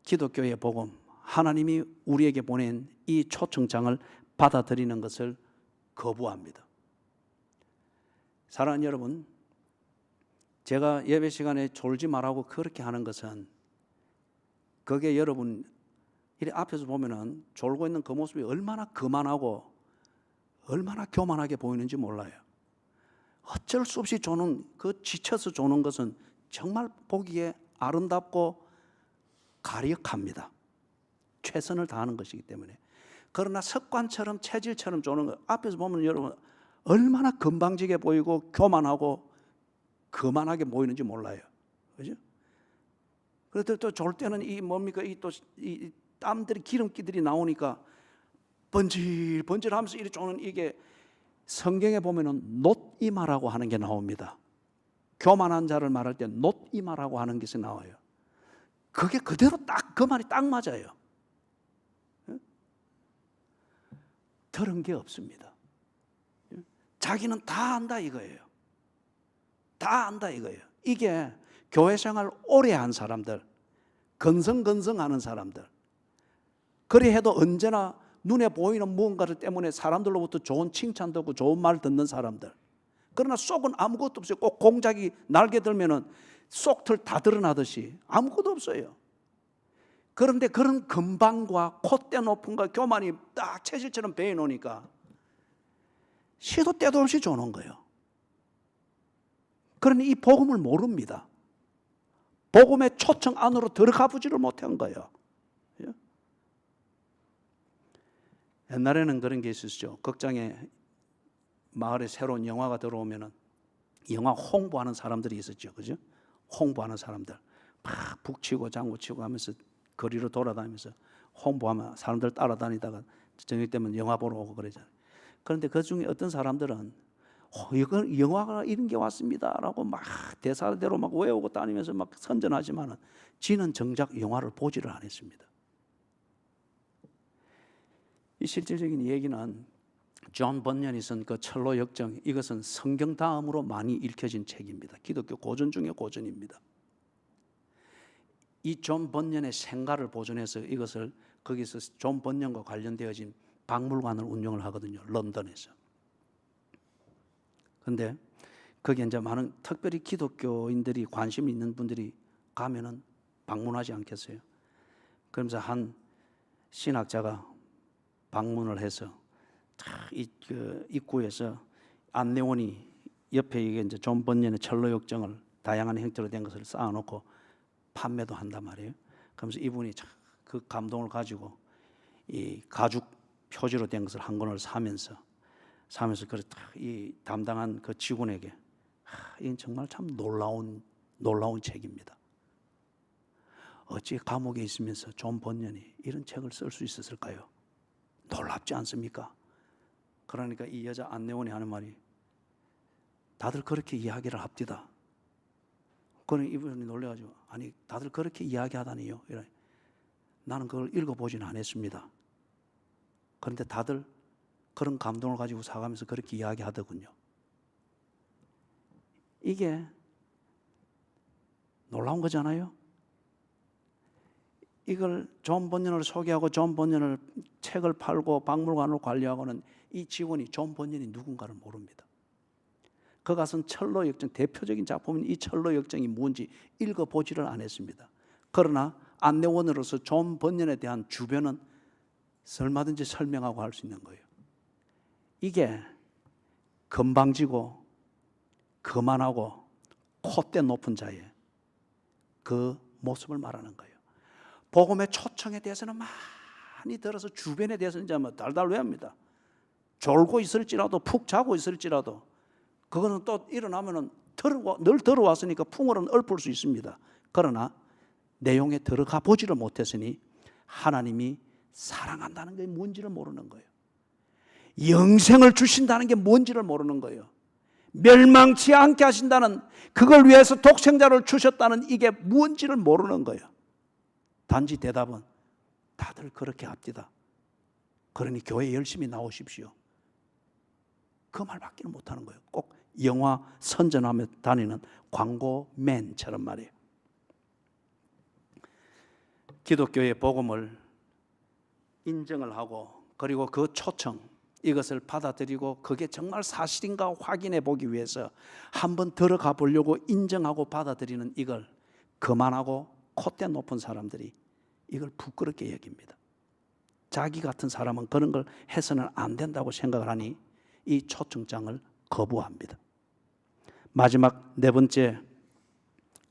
기독교의 복음, 하나님이 우리에게 보낸 이 초청장을 받아들이는 것을 거부합니다. 사랑하는 여러분, 제가 예배 시간에 졸지 말라고 그렇게 하는 것은, 그게 여러분 이 앞에서 보면은 졸고 있는 그 모습이 얼마나 거만하고 얼마나 교만하게 보이는지 몰라요. 어쩔 수 없이 조는, 그 지쳐서 조는 것은 정말 보기에 아름답고 가력합니다. 최선을 다하는 것이기 때문에. 그러나 습관처럼 체질처럼 조는 것, 앞에서 보면 여러분 얼마나 건방지게 보이고 교만하고 거만하게 보이는지 몰라요. 그죠? 그런데 또 졸 때는 이 뭡니까? 이 땀들이, 기름기들이 나오니까 번질번질하면서 이렇게 조는, 이게 성경에 보면은 놋이마라고 하는 게 나옵니다. 교만한 자를 말할 때 놋이마라고 하는 것이 나와요. 그게 그대로 딱 그 말이 딱 맞아요. 들은 게 없습니다. 자기는 다 안다 이거예요. 다 안다 이거예요. 이게 교회 생활 오래 한 사람들, 건성건성하는 사람들, 그리 해도 언제나 눈에 보이는 무언가를 때문에 사람들로부터 좋은 칭찬 듣고 좋은 말 듣는 사람들, 그러나 속은 아무것도 없어요. 꼭 공작이 날개 들면은 속털 다 드러나듯이 아무것도 없어요. 그런데 그런 건방과 콧대 높음과 교만이 딱 체질처럼 배어 놓으니까 시도 때도 없이 조는 거예요. 그러니 이 복음을 모릅니다. 복음의 초청 안으로 들어가 보지를 못한 거예요. 옛날에는 그런 게 있었죠. 극장에, 마을에 새로운 영화가 들어오면은 영화 홍보하는 사람들이 있었죠. 그죠? 홍보하는 사람들 막 북치고 장구치고 하면서 거리로 돌아다니면서 홍보하면 사람들 따라다니다가 저녁 때면 영화 보러 오고 그러잖아요. 그런데 그 중에 어떤 사람들은 이건 영화가 이런 게 왔습니다라고 막 대사대로 막 외우고 다니면서 막 선전하지만은 지는 정작 영화를 보지를 않았습니다. 이 실질적인 얘기는 존 번연이 쓴 그 철로 역정, 이것은 성경 다음으로 많이 읽혀진 책입니다. 기독교 고전 중에 고전입니다. 이 존 번연의 생가를 보존해서 이것을 거기서 존 번연과 관련되어진 박물관을 운영을 하거든요. 런던에서. 그런데 거기에 이제 많은 특별히 기독교인들이 관심 있는 분들이 가면은 방문하지 않겠어요? 그러면서 한 신학자가 방문을 해서 그 입구에서 안내원이 옆에 이게 이제 존 번연의 철로 역정을 다양한 형태로 된 것을 쌓아놓고 판매도 한단 말이에요. 그러면서 이분이 그 감동을 가지고 이 가죽 표지로 된 것을 한 권을 사면서 이 담당한 그 직원에게 이건 정말 참 놀라운 책입니다. 어찌 감옥에 있으면서 존 번연이 이런 책을 쓸 수 있었을까요? 놀랍지 않습니까? 그러니까 이 여자 안내원이 하는 말이 다들 그렇게 이야기를 합디다. 그러니 이분이 놀래가지고 아니 다들 그렇게 이야기하다니요. 나는 그걸 읽어보진 않았습니다. 그런데 다들 그런 감동을 가지고 사가면서 그렇게 이야기하더군요. 이게 놀라운 거잖아요. 이걸 존 번연을 소개하고 존 번연을 책을 팔고 박물관을 관리하고는 이 직원이 존 번연이 누군가를 모릅니다. 그 가선 철로 역정, 대표적인 작품인 이 철로 역정이 뭔지 읽어보지를 않았습니다. 그러나 안내원으로서 존 번연에 대한 주변은 얼마든지 설명하고 할 수 있는 거예요. 이게 건방지고 거만하고 콧대 높은 자의 그 모습을 말하는 거예요. 복음의 초청에 대해서는 많이 들어서 주변에 대해서는 이제 뭐 달달 외웁니다. 졸고 있을지라도 푹 자고 있을지라도 그거는 또 일어나면은 늘 들어왔으니까 풍월은 읊을 수 있습니다. 그러나 내용에 들어가 보지를 못했으니 하나님이 사랑한다는 게 뭔지를 모르는 거예요. 영생을 주신다는 게 뭔지를 모르는 거예요. 멸망치 않게 하신다는, 그걸 위해서 독생자를 주셨다는 이게 뭔지를 모르는 거예요. 단지 대답은 다들 그렇게 합디다. 그러니 교회 열심히 나오십시오. 그 말밖에 못하는 거예요. 꼭 영화 선전하며 다니는 광고맨처럼 말이에요. 기독교의 복음을 인정을 하고 그리고 그 초청, 이것을 받아들이고 그게 정말 사실인가 확인해 보기 위해서 한번 들어가 보려고 인정하고 받아들이는 이걸 거만하고 콧대 높은 사람들이 이걸 부끄럽게 여깁니다. 자기 같은 사람은 그런 걸 해서는 안 된다고 생각을 하니 이 초청장을 거부합니다. 마지막 네 번째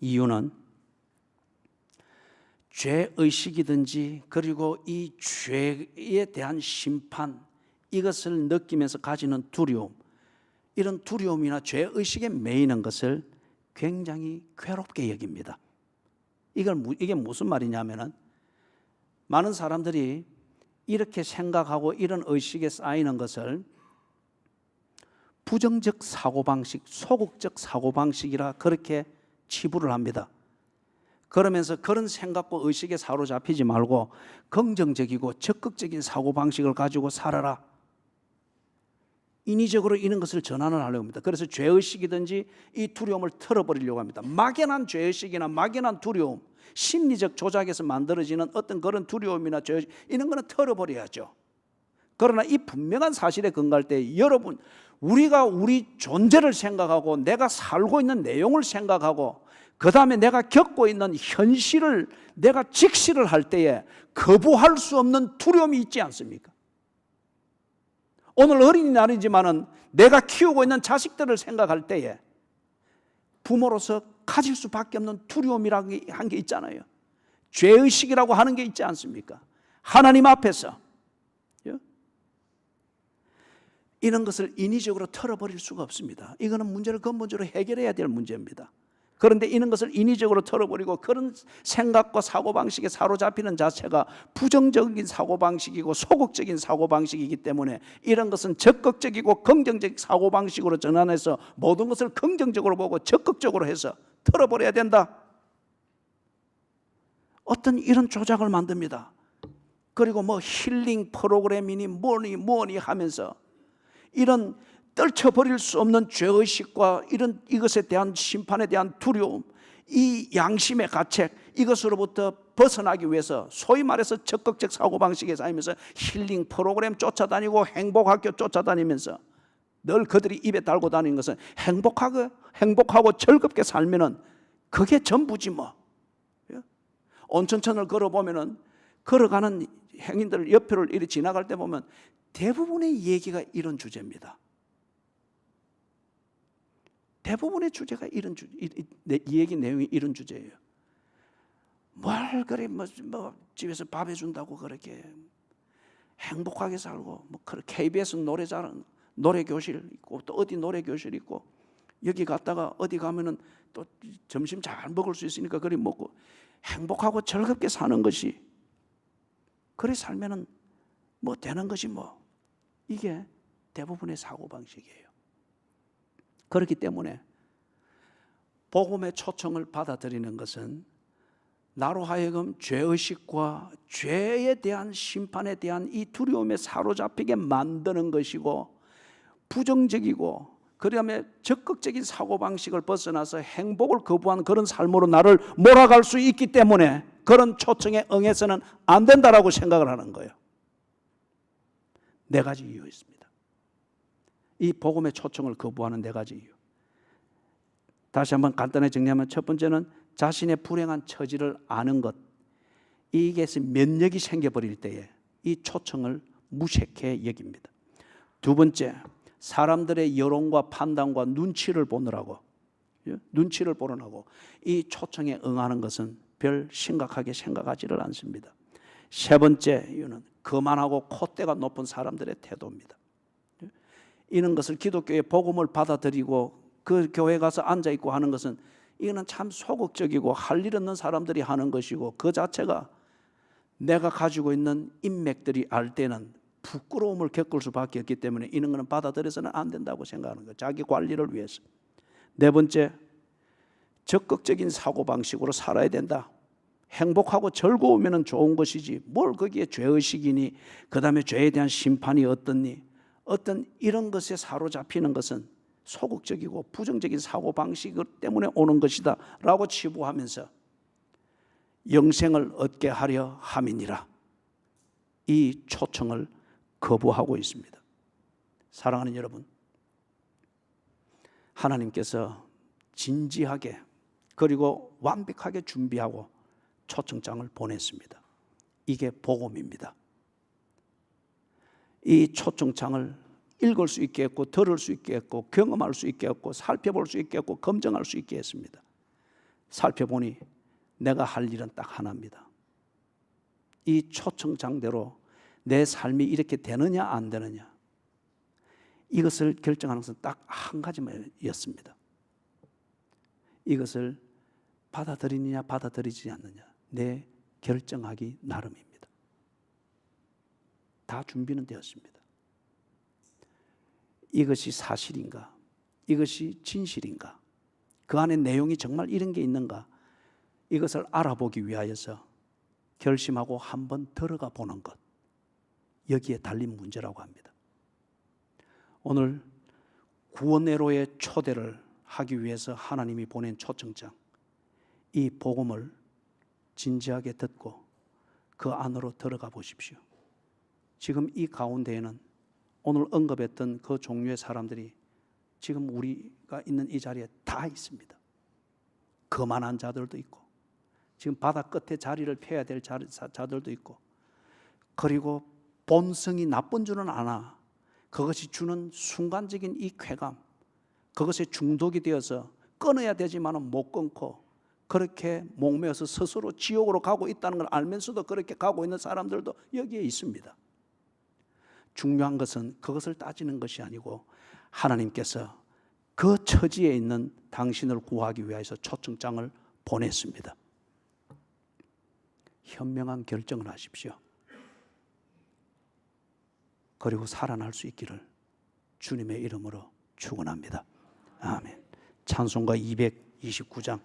이유는 죄의식이든지 그리고 이 죄에 대한 심판, 이것을 느끼면서 가지는 두려움, 이런 두려움이나 죄의식에 매이는 것을 굉장히 괴롭게 여깁니다. 이게 무슨 말이냐면은 많은 사람들이 이렇게 생각하고 이런 의식에 쌓이는 것을 부정적 사고방식, 소극적 사고방식이라 그렇게 치부를 합니다. 그러면서 그런 생각과 의식에 사로잡히지 말고 긍정적이고 적극적인 사고방식을 가지고 살아라. 인위적으로 이런 것을 전환을 하려고 합니다. 그래서 죄의식이든지 이 두려움을 털어버리려고 합니다. 막연한 죄의식이나 막연한 두려움, 심리적 조작에서 만들어지는 어떤 그런 두려움이나 죄의식, 이런 거는 털어버려야죠. 그러나 이 분명한 사실에 근거할 때 여러분, 우리가 우리 존재를 생각하고 내가 살고 있는 내용을 생각하고 그 다음에 내가 겪고 있는 현실을 내가 직시를 할 때에 거부할 수 없는 두려움이 있지 않습니까? 오늘 어린이날이지만은 내가 키우고 있는 자식들을 생각할 때에 부모로서 가질 수밖에 없는 두려움이라는 한 게 있잖아요. 죄의식이라고 하는 게 있지 않습니까? 하나님 앞에서 이런 것을 인위적으로 털어버릴 수가 없습니다. 이거는 문제를 근본적으로 해결해야 될 문제입니다. 그런데 이런 것을 인위적으로 털어버리고 그런 생각과 사고방식에 사로잡히는 자체가 부정적인 사고방식이고 소극적인 사고방식이기 때문에 이런 것은 적극적이고 긍정적 사고방식으로 전환해서 모든 것을 긍정적으로 보고 적극적으로 해서 털어버려야 된다. 어떤 이런 조작을 만듭니다. 그리고 뭐 힐링 프로그램이니 뭐니 하면서 이런 떨쳐버릴 수 없는 죄의식과 이것에 대한 심판에 대한 두려움, 이 양심의 가책, 이것으로부터 벗어나기 위해서 소위 말해서 적극적 사고방식에 쌓이면서 힐링 프로그램 쫓아다니고 행복학교 쫓아다니면서 늘 그들이 입에 달고 다니는 것은 행복하고 즐겁게 살면은 그게 전부지 뭐. 온천천을 걸어보면은 걸어가는 행인들 옆을 이리 지나갈 때 보면 대부분의 얘기가 이런 주제입니다. 대부분의 주제가 이런 이 얘기 내용이 이런 주제예요. 뭘 그래 뭐 집에서 밥 해준다고 그렇게 행복하게 살고 뭐 KBS 노래 교실 있고 또 어디 노래 교실 있고 여기 갔다가 어디 가면은 또 점심 잘 먹을 수 있으니까 그리 먹고 행복하고 즐겁게 사는 것이 그래 살면은 뭐 되는 것이 뭐 이게 대부분의 사고방식이에요. 그렇기 때문에 복음의 초청을 받아들이는 것은 나로 하여금 죄의식과 죄에 대한 심판에 대한 이 두려움에 사로잡히게 만드는 것이고 부정적이고 그 다음에 적극적인 사고방식을 벗어나서 행복을 거부한 그런 삶으로 나를 몰아갈 수 있기 때문에 그런 초청에 응해서는 안 된다라고 생각을 하는 거예요. 네 가지 이유가 있습니다. 이 복음의 초청을 거부하는 네 가지 이유. 다시 한번 간단하게 정리하면 첫 번째는 자신의 불행한 처지를 아는 것. 이게서 면역이 생겨버릴 때에 이 초청을 무색해 여깁니다. 두 번째, 사람들의 여론과 판단과 눈치를 보느라고 이 초청에 응하는 것은 별 심각하게 생각하지를 않습니다. 세 번째 이유는 거만하고 콧대가 높은 사람들의 태도입니다. 이런 것을 기독교의 복음을 받아들이고 그 교회 가서 앉아있고 하는 것은 이거는 참 소극적이고 할 일 없는 사람들이 하는 것이고 그 자체가 내가 가지고 있는 인맥들이 알 때는 부끄러움을 겪을 수밖에 없기 때문에 이런 것은 받아들여서는 안 된다고 생각하는 거예요. 자기 관리를 위해서. 네 번째, 적극적인 사고방식으로 살아야 된다. 행복하고 즐거우면 좋은 것이지 뭘 거기에 죄의식이니 그 다음에 죄에 대한 심판이 어떻니 어떤 이런 것에 사로잡히는 것은 소극적이고 부정적인 사고방식 때문에 오는 것이다 라고 치부하면서 영생을 얻게 하려 함이니라. 이 초청을 거부하고 있습니다. 사랑하는 여러분, 하나님께서 진지하게 그리고 완벽하게 준비하고 초청장을 보냈습니다. 이게 복음입니다. 이 초청장을 읽을 수 있게 했고 들을 수 있게 했고 경험할 수 있게 했고 살펴볼 수 있게 했고 검증할 수 있게 했습니다. 살펴보니 내가 할 일은 딱 하나입니다. 이 초청장대로 내 삶이 이렇게 되느냐 안 되느냐 이것을 결정하는 것은 딱 한 가지였습니다. 이것을 받아들이느냐 받아들이지 않느냐 내 결정하기 나름입니다. 다 준비는 되었습니다. 이것이 사실인가? 이것이 진실인가? 그 안에 내용이 정말 이런 게 있는가? 이것을 알아보기 위하여서 결심하고 한번 들어가 보는 것. 여기에 달린 문제라고 합니다. 오늘 구원회로의 초대를 하기 위해서 하나님이 보낸 초청장. 이 복음을 진지하게 듣고 그 안으로 들어가 보십시오. 지금 이 가운데에는 오늘 언급했던 그 종류의 사람들이 지금 우리가 있는 이 자리에 다 있습니다. 거만한 자들도 있고 지금 바다 끝에 자리를 펴야 될 자들도 있고 그리고 본성이 나쁜 줄은 아나 그것이 주는 순간적인 이 쾌감 그것에 중독이 되어서 끊어야 되지만 못 끊고 그렇게 목매어서 스스로 지옥으로 가고 있다는 걸 알면서도 그렇게 가고 있는 사람들도 여기에 있습니다. 중요한 것은 그것을 따지는 것이 아니고 하나님께서 그 처지에 있는 당신을 구하기 위해서 초청장을 보냈습니다. 현명한 결정을 하십시오. 그리고 살아날 수 있기를 주님의 이름으로 축원합니다. 아멘. 찬송가 229장